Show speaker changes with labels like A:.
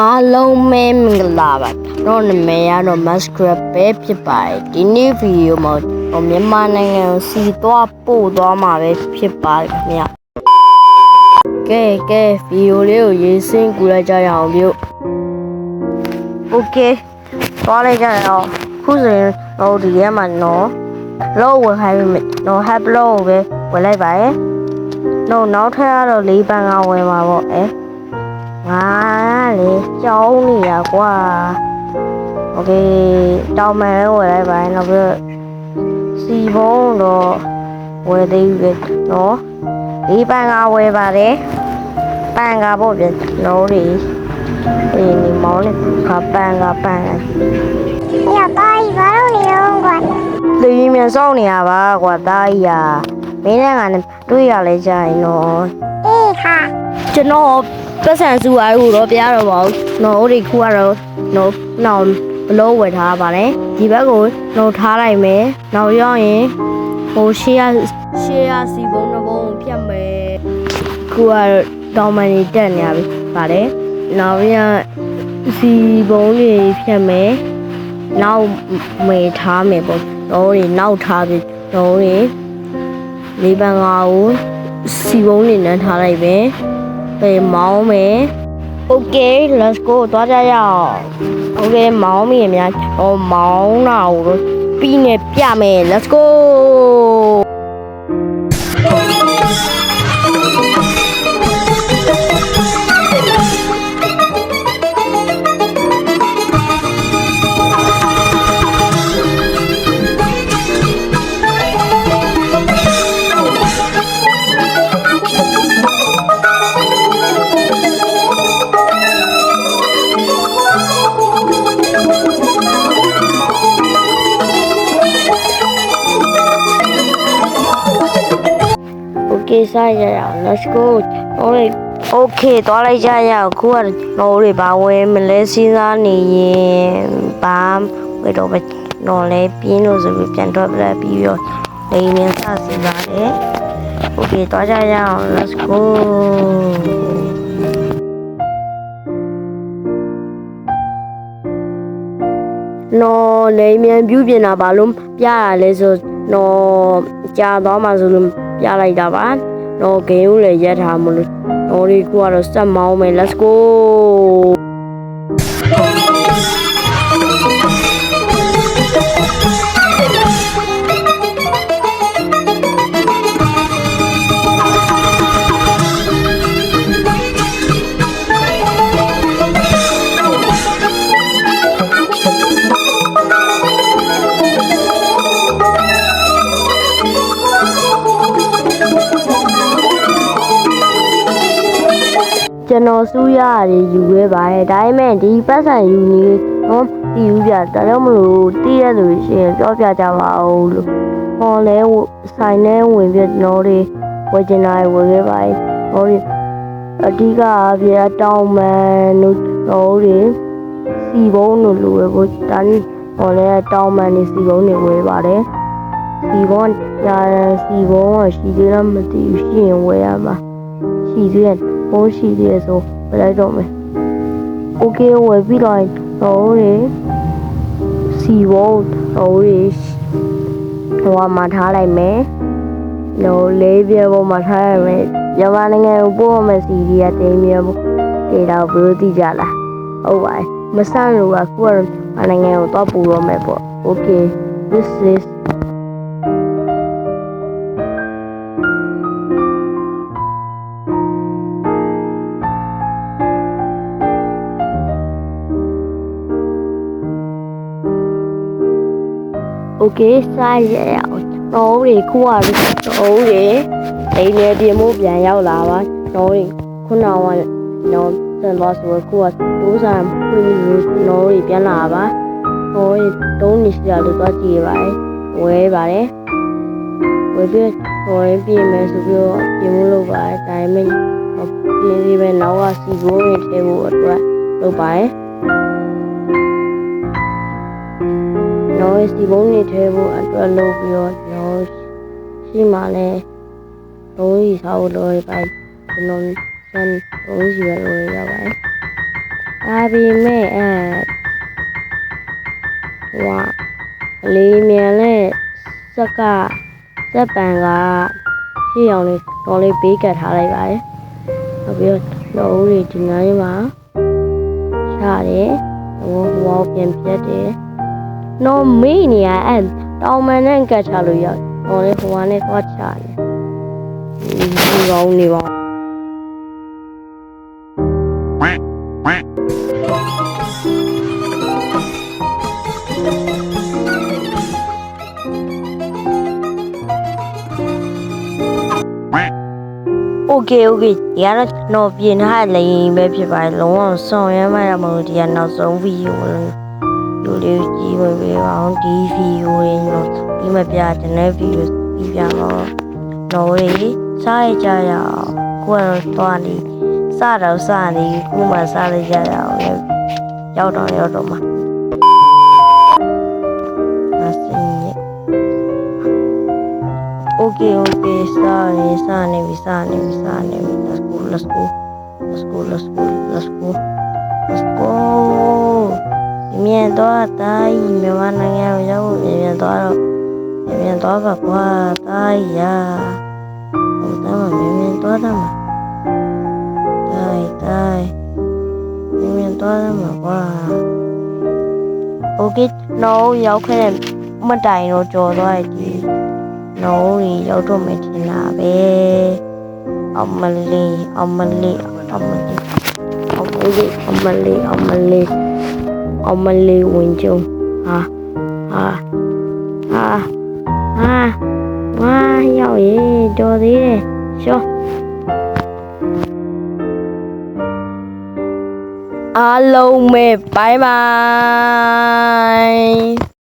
A: အားလုံးပဲမင်္ဂလာပါတော့နာမည်ကတော့ Mascrab ပဲဖြစ်ပါတယ်ဒီနေ့ဗီဒီယိုမှာမြန်မာနိုင်ငံကိုစီသွားပို့သွားမှာပဲဖြစ်ပါတယ်ခင်ဗျကဲဗီဒီယိုလေးကိုရေးစင်းကူလိုက်ကြရအောင်ပြုโอเคသွားလိုက်ကြရအောင်ခုဆိုရင်တော့ဒီထဲမှာနော်လောဝင်ခိုင်းပြီနော် have လို့ပဲဝင်လိုက်ပါရဲ့နောက်ထပ်ကတော့၄ပန်းကဝင်မှာပေါ့ငါလေကြောင်းနေရကွာโอเคတောင်မှန်လည်းဝယ်လိုက်ပါနောက်ပြီးစီဘုံတော့ဝယ်သေးပြီနော်ဒီပန်ကဝယ်ပါတယ်ပန်ကပေါ့ဗျနော်ဒီဒီမောင်းလေးကပန်ကရပါကြီးဘာလို့နေအောင်ကွာလူကြီးမြန်စောင့်နေရပါကွာတားကြီးမင်းနဲ့ငါနဲ့တွေ့ရလဲကြရင်နော်အေးခါကျွန်တော်ပတ်စံစုအားကိုတော့ပြရတော့ပါဘူး။နော်ဒီခုကတော့နောက်ဘလို့ဝယ်ထားပါတယ်။ဒီဘက်ကိုနောက်ထားလိုက်မယ်။နောက်ရောက်ရင်ရှေ့ရစီဘုံတစ်ဘုံဖြတ်မယ်။ခုကတော့တောင်မန်နေတက်နေရပြီပါတယ်။နောက်ရစီဘုံကြီးဖြတ်မယ်။နောက်မေထားမယ်ပေါ့။တော့ဒီနောက်ထားပြီ။တော့ဒီလေးပန်းငါကိုစီဘုံနေနဲ့ထားလိုက်ပဲ။မောင်းမယ်โอเค let's go သွားကြရအောင်โอเคမောင်းမိရများမောင်းတာကိုပြီးနေပြမယ် let's goစားရအောင် let's go โอเคသွားလိုက်ကြရအောင်ခုကတော့တွေပါဝဲမလဲစဉ်းစားနေရင်ဘာဝဲတော့ပဲနော်လဲပြင်းလို့ဆိုပြီးပြန်ထွက်ပြပြီးတော့လိန်နေစစီပါတယ်โอเคသွားကြရအောင် let's go နော်လိန်မြန်ပြူးပြင်တာဘာလို့ပြရလဲဆိုနော်ကြာသွားမှဆိုလို့ပြလိုက်တာပါတော့ဂိမ်းဦးလည်းရက်ထားမလို့တော့ဒီခုကတော့စက်မောင်းမယ် let's go ကျွန်တော်စူးရတယ်ယူခဲ့ပါတယ်ဒါပေမဲ့ဒီပတ်စံယူနေတော့တီးယူပြဒါကြောင့်မလို့တီးရလို့ရှိရင်ပြောပြကြပါဦးလို့ဟောလဲဆိုင်နဲ့ဝင်ပြကျွန်တော်တွေဝယ်ချင်တာဝယ်ခဲ့ပါတယ်ဟောဒီအဓိကပြတောင်းမန်တို့ဟောဒီစီဘုံတို့လိုပဲပေါ့ဒါနဲ့ဟောလဲတောင်းမန်နေစီဘုံတွေဝယ်ပါတယ်စီဘုံညာစီဘုံရှိသေးလားမသိဘူးရှိရင်ဝယ်ရမှာရှိသေးတယ်ဘိုးရှိသေးတယ်ဆိုပြလိုက်တော့မယ်โอเคဝယ်ပြီးတော့စီဘုံဟိုမှာထားလိုက်မယ်လေးပြပေါ်မှာထားရမယ်မြန်မာနိုင်ငံကိုပို့မယ်စီဒီကတင်းပြပေါ်တေတော့ဘယ်လိုသိကြလားဟုတ်ပါမဆန့်လို့ကခုကနိုင်ငံကိုတော့ပို့တော့မယ်ပေါ့โอเค this isโอเคစားရအောင်တော့ဒီခုကတော့ဒီအိမ်ထဲပြင်မှုပြန်ရောက်လာပါတော့ဒီခုနကတော့စံသွားဆိုခုကတိုးစားတော့ဒီပြန်လာပါဟိုတုံးနေစီရလို့သွားကြည့်ပါဝဲပါတယ်ဝဲပြီးပြင်မယ်ဆိုပြီးတော့ပြင်မှုလုပ်ပါဒါပေမဲ့ပြင်ပြီးပဲနောက်ကစီဘိုးတွေထဲဖို့အတွက်လုပ်ပါတယ်နော်စီဘုံနေထဲဖို့အတွက်လုပ်ပြီးတော့နော်ရှိမှလဲလုံးကြီးစားဖို့လိုရပါကျွန်တော်စံလုံးကြီးပဲလိုရပါတယ် ဒါပေမဲ့လေးမြန်နဲ့စက်ပန်ကရှေ့အောင်လေးတော်လေးဘေးကတ်ထားလိုက်ပါတယ်နောက်ပြီးတော့ဦးလေးဒီနားလေးမှာရှာတယ်ဟိုပြန်ပြတ်တယ်နော်မေးနေရတောင်မန်နဲ့ကတ်ချလို့ရတော်လေးဟိုကနေသွားချတယ်ဒီကောင်းနေပါโอเคဒီကတော့တော့ပြင်ထားလေပဲဖြစ်ပါတယ်လုံးဝဆောင်ရမ်းမှရမလို့ဒီကနောက်ဆုံးဗီဒီယိုလူလေးကြည့်ဝင်ပေးပါအောင်ဒီဗီဒီယိုရင်းတော့ဒီမပြတဲ့ဗီဒီယိုပြီးပြတော့လေးစားရကြရအောင်ကိုယ်တော့သွားနေစတော့နေခုမှစားလိုက်ကြရအောင်လေရောက်တော့မှာโอเคစားနေပြီ let's go မြန်တော့တိုင်းမြန်မာနိုင်ငံကိုရောက်မြန်တော့ကကွာတိုင်းရဟိုတမ်းမြန်တော့တာမှာတိုင်းမြန်တော့တာမှာကွာโอเคနော်ရောက်ခဲ့တဲ့မတိုင်တော့ကြော်သွားပြီနော်ရီရောက်တော့မယ်ထင်တာပဲအမလေးဝင်ကြုံဟာရောက်ရေတော်သေးတယ်ရှောအားလုံးပဲဘိုင်ဘိုင်